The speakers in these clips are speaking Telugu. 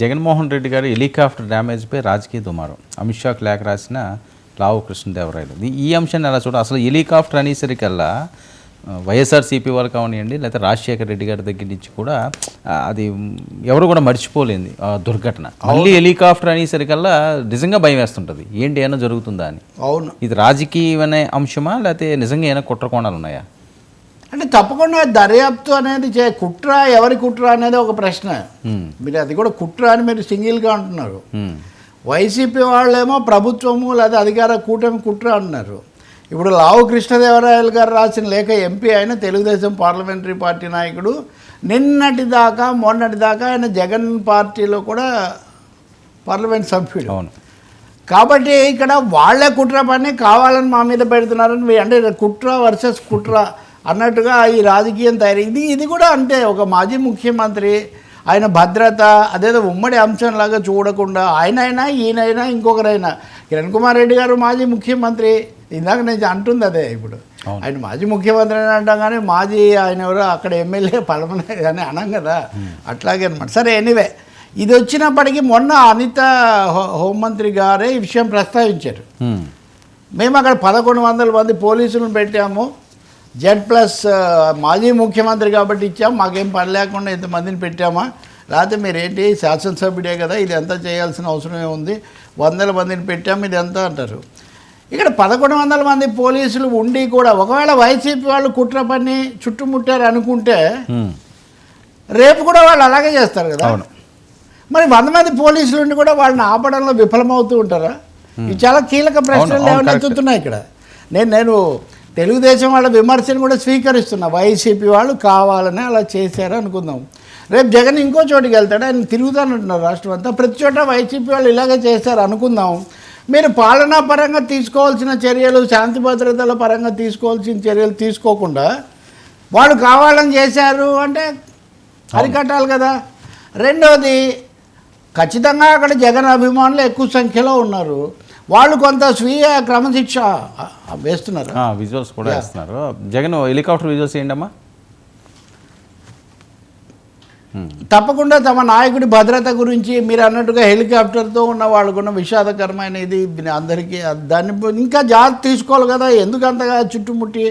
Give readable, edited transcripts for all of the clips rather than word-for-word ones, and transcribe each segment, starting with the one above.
జగన్మోహన్ రెడ్డి గారు హెలికాప్టర్ డ్యామేజ్పై రాజకీయ దుమారం. అమిత్ షాకు లేఖ రాసిన లావు కృష్ణదేవరాయలు. ఈ అంశాన్ని ఎలా చూడ, అసలు హెలికాప్టర్ అనేసరికల్లా వైఎస్ఆర్సీపీ వాళ్ళు కావనివ్వండి, లేకపోతే రాజశేఖర రెడ్డి గారి దగ్గర నుంచి కూడా అది ఎవరు కూడా మర్చిపోలేదు ఆ దుర్ఘటన. మళ్ళీ హెలికాప్టర్ అనేసరికల్లా నిజంగా భయం వేస్తుంటుంది, ఏంటి ఏమైనా జరుగుతుందా అని. అవును, ఇది రాజకీయమైన అంశమా లేకపోతే నిజంగా ఏమైనా కుట్రకోణాలు ఉన్నాయా? అంటే తప్పకుండా దర్యాప్తు అనేది కుట్ర, ఎవరి కుట్ర అనేది ఒక ప్రశ్న. మీరు అది కూడా కుట్ర అని మీరు సింగిల్గా అంటున్నారు. వైసీపీ వాళ్ళేమో ప్రభుత్వము లేదా అధికార కూటమి కుట్ర అంటున్నారు. ఇప్పుడు లావు కృష్ణదేవరాయలు గారు రాసిన లేఖ, ఎంపీ అయిన తెలుగుదేశం పార్లమెంటరీ పార్టీ నాయకుడు, మొన్నటి దాకా ఆయన జగన్ పార్టీలో కూడా పార్లమెంట్ సభ్యుడు. అవును, కాబట్టి ఇక్కడ వాళ్ళే కుట్ర పని కావాలని మా మీద పెడుతున్నారని, అంటే కుట్ర వర్సెస్ కుట్ర అన్నట్టుగా ఈ రాజకీయం తయారైంది. ఇది కూడా అంతే, ఒక మాజీ ముఖ్యమంత్రి ఆయన భద్రత అదేదో ఉమ్మడి అంశంలాగా చూడకుండా ఆయనైనా ఈయనైనా ఇంకొకరైనా, కిరణ్ కుమార్ రెడ్డి గారు మాజీ ముఖ్యమంత్రి, ఇందాక నేను అంటుంది అదే. ఇప్పుడు ఆయన మాజీ ముఖ్యమంత్రి అని అంటాం కానీ మాజీ ఆయన ఎవరో అక్కడ ఎమ్మెల్యే పలమనే కానీ అనం కదా, అట్లాగే అనమాట. సరే, ఎనీవే, ఇది వచ్చినప్పటికీ మొన్న అనిత హోంమంత్రి గారే ఈ విషయం ప్రస్తావించారు. మేము అక్కడ 1100 మంది పోలీసులను పెట్టాము, Z+ మాజీ ముఖ్యమంత్రి కాబట్టి ఇచ్చాం, మాకేం పని లేకుండా ఇంతమందిని పెట్టామా, లేకపోతే మీరేంటి శాసనసభ్యుడే కదా, ఇది ఎంత చేయాల్సిన అవసరమే ఉంది, 100 మందిని పెట్టాము, ఇది ఎంత అంటారు. ఇక్కడ 1100 మంది పోలీసులు ఉండి కూడా ఒకవేళ వైసీపీ వాళ్ళు కుట్ర పని చుట్టుముట్టారు అనుకుంటే రేపు కూడా వాళ్ళు అలాగే చేస్తారు కదా. మరి 100 మంది పోలీసులు ఉండి కూడా వాళ్ళని ఆపడంలో విఫలమవుతూ ఉంటారా? ఇవి చాలా కీలక ప్రశ్నలు లేవనెత్తుతున్నాయి ఇక్కడ. నేను తెలుగుదేశం వాళ్ళ విమర్శను కూడా స్వీకరిస్తున్నా. వైసీపీ వాళ్ళు కావాలని అలా చేశారు అనుకుందాం, రేపు జగన్ ఇంకో చోటుకి వెళ్తాడు, ఆయన తిరుగుతానంటున్నారు రాష్ట్రం అంతా, ప్రతి చోట వైసీపీ వాళ్ళు ఇలాగే చేశారు అనుకుందాం. మీరు పాలనా పరంగా తీసుకోవాల్సిన చర్యలు, శాంతి భద్రతల పరంగా తీసుకోవాల్సిన చర్యలు తీసుకోకుండా వాళ్ళు కావాలని చేశారు అంటే అరికట్టాలి కదా. రెండోది, ఖచ్చితంగా అక్కడ జగన్ అభిమానులు ఎక్కువ సంఖ్యలో ఉన్నారు, వాళ్ళు కొంత స్వీయ క్రమశిక్ష వేస్తున్నారు, విజువల్స్ కూడా వేస్తున్నారు. జగన్ హెలికాప్టర్ విజువల్స్ ఏంటమ్మా? తప్పకుండా తమ నాయకుడి భద్రత గురించి మీరు అన్నట్టుగా హెలికాప్టర్తో ఉన్న వాళ్ళకున్న విషాదకరమైన ఇది అందరికీ, దాన్ని ఇంకా జాగ్రత్త తీసుకోవాలి కదా. ఎందుకు అంతగా చుట్టుముట్టి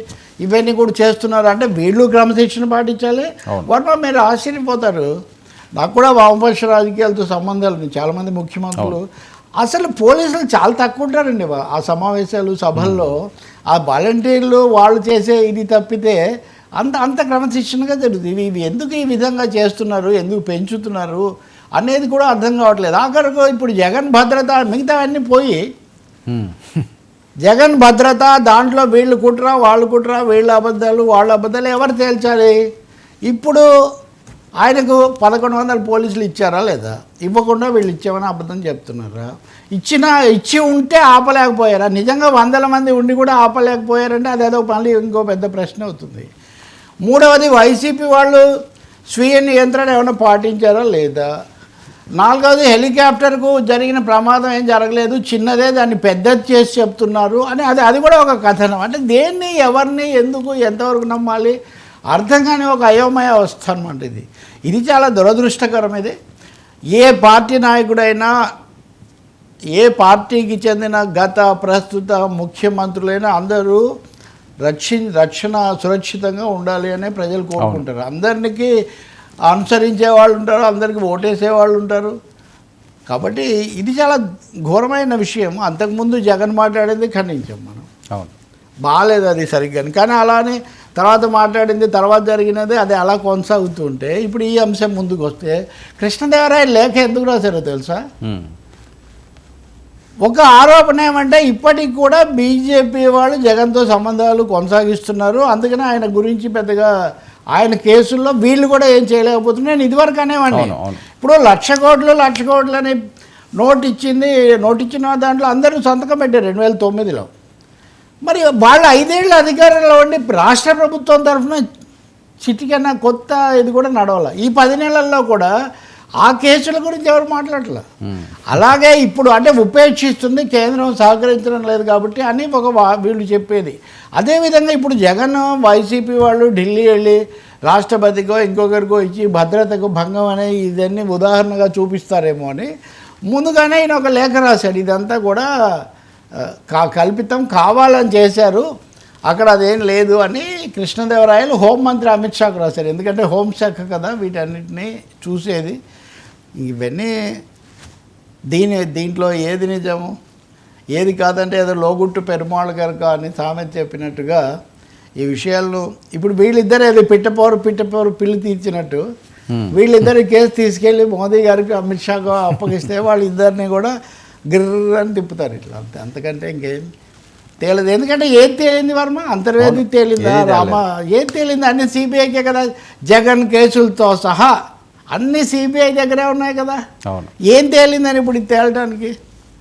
ఇవన్నీ కూడా చేస్తున్నారు అంటే వీళ్ళు క్రమశిక్షణ పాటించాలి. వాటిలో మీరు ఆశ్చర్యపోతారు. నాకు కూడా వామపక్ష రాజకీయాలతో సంబంధాలు ఉన్నాయి, చాలామంది ముఖ్యమంత్రులు అసలు పోలీసులు చాలా తక్కువ ఉంటారండి ఆ సమావేశాలు సభల్లో. ఆ వాలంటీర్లు వాళ్ళు చేసే ఇది తప్పితే అంత క్రమశిక్షణగా జరుగుతుంది. ఇవి ఎందుకు ఈ విధంగా చేస్తున్నారు, ఎందుకు పెంచుతున్నారు అనేది కూడా అర్థం కావట్లేదు. ఆఖరికి ఇప్పుడు జగన్ భద్రత మిగతావన్నీ పోయి జగన్ భద్రత దాంట్లో వీళ్ళు కుట్ర వాళ్ళు కుట్ర, వీళ్ళ అబద్ధాలు వాళ్ళ అబద్ధాలు ఎవరు తేల్చాలి? ఇప్పుడు ఆయనకు 1100 పోలీసులు ఇచ్చారా లేదా? ఇవ్వకుండా వీళ్ళు ఇచ్చామని అబద్ధం చెప్తున్నారా? ఇచ్చి ఉంటే ఆపలేకపోయారా? నిజంగా 100 మంది ఉండి కూడా ఆపలేకపోయారంటే అదేదో మళ్ళీ ఇంకో పెద్ద ప్రశ్న అవుతుంది. మూడవది, వైసీపీ వాళ్ళు స్వీయ నియంత్రణ ఏమైనా పాటించారా లేదా? నాలుగవది, హెలికాప్టర్కు జరిగిన ప్రమాదం ఏం జరగలేదు, చిన్నదే, దాన్ని పెద్దది చేసి చెప్తున్నారు అని అది కూడా ఒక కథనం. అంటే దేన్ని, ఎవరిని, ఎందుకు, ఎంతవరకు నమ్మాలి అర్థం కాని ఒక అయోమయ అవస్థ అనమాట ఇది చాలా దురదృష్టకరం. ఇది ఏ పార్టీ నాయకుడైనా, ఏ పార్టీకి చెందిన గత ప్రస్తుత ముఖ్యమంత్రులైనా అందరూ రక్షణ సురక్షితంగా ఉండాలి అనే ప్రజలు కోరుకుంటారు. అందరికీ అనుసరించే వాళ్ళు ఉంటారు, అందరికీ ఓటేసే వాళ్ళు ఉంటారు. కాబట్టి ఇది చాలా ఘోరమైన విషయం. అంతకుముందు జగన్ మాట్లాడింది ఖండించాం మనం, బాగాలేదు అది సరిగ్గా, కానీ అలానే తర్వాత మాట్లాడింది, తర్వాత జరిగినది అది అలా కొనసాగుతూ ఉంటే ఇప్పుడు ఈ అంశం ముందుకు వస్తే కృష్ణదేవరాయ లేఖ ఎందుకు రాశారో తెలుసా? ఒక ఆరోపణ ఏమంటే ఇప్పటికి కూడా బీజేపీ వాళ్ళు జగన్తో సంబంధాలు కొనసాగిస్తున్నారు, అందుకని ఆయన గురించి పెద్దగా ఆయన కేసుల్లో వీళ్ళు కూడా ఏం చేయలేకపోతున్నారు. నేను ఇదివరకు అనేవాడిని, ఇప్పుడు 1,00,00,000 కోట్లు అని నోట్ ఇచ్చిన దాంట్లో అందరూ సంతకం పెట్టారు 2009లో. మరి వాళ్ళ 5 ఏళ్ళ అధికారంలో ఉండి రాష్ట్ర ప్రభుత్వం తరఫున చిటికన్నా కొత్త ఇది కూడా నడవాలి. ఈ 10 నెలల్లో కూడా ఆ కేసుల గురించి ఎవరు మాట్లాడలే. అలాగే ఇప్పుడు అంటే ఉపేక్షిస్తుంది, కేంద్రం సహకరించడం లేదు కాబట్టి అని వీళ్ళు చెప్పేది. అదేవిధంగా ఇప్పుడు జగన్ వైసీపీ వాళ్ళు ఢిల్లీ వెళ్ళి రాష్ట్రపతికో ఇంకొకరికో ఇచ్చి భద్రతకు భంగం అనే ఇదన్నీ ఉదాహరణగా చూపిస్తారేమో అని ముందుగానే ఈయన ఒక లేఖ రాశాడు. ఇదంతా కూడా కల్పితం, కావాలని చేశారు, అక్కడ అదేం లేదు అని కృష్ణదేవరాయలు హోంమంత్రి అమిత్ షాకు రాశారు. ఎందుకంటే హోంశాఖ కదా వీటన్నిటిని చూసేది. ఇవన్నీ దీంట్లో ఏది నిజము ఏది కాదంటే ఏదో లోగుట్టు పెరుమాళ్ కనుక అని సామెత చెప్పినట్టుగా ఈ విషయాలను ఇప్పుడు వీళ్ళిద్దరు ఏదో పిట్టపోరు పిల్లి తీర్చినట్టు వీళ్ళిద్దరు కేసు తీసుకెళ్ళి మోదీ గారికి అమిత్ షాకు అప్పగిస్తే వాళ్ళిద్దరిని కూడా గిర్రని తిప్పుతారు ఇట్లా. అంతకంటే ఇంకేం తేలదు. ఎందుకంటే ఏది తేలింది వర్మ? అంతర్వేది తేలిందా? ఏది తేలింది? అన్ని సిబిఐకే కదా, జగన్ కేసులతో సహా అన్ని సిబిఐ దగ్గరే ఉన్నాయి కదా. ఏం తేలిందని ఇప్పుడు ఇది తేలటానికి?